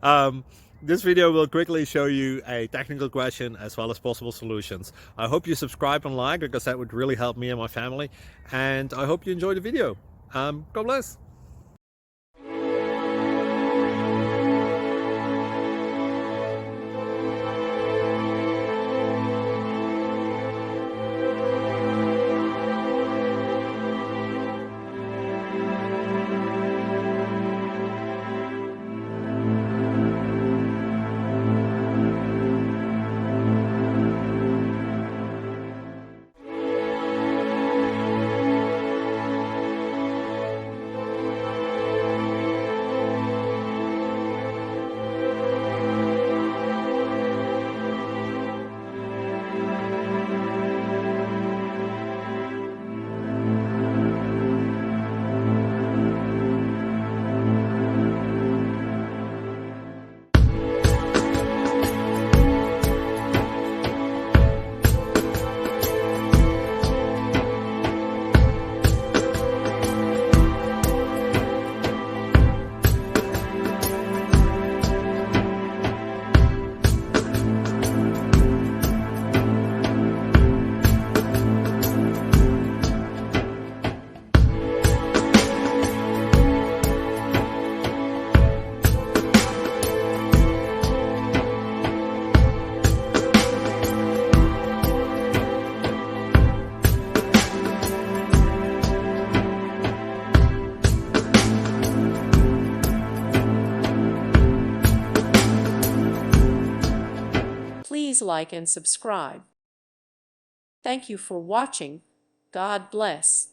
um, this video will quickly show you a technical question as well as possible solutions. I hope you subscribe and like, because that would really help me and my family. And I hope you enjoy the video. God bless. Please like and subscribe. Thank you for watching. God bless.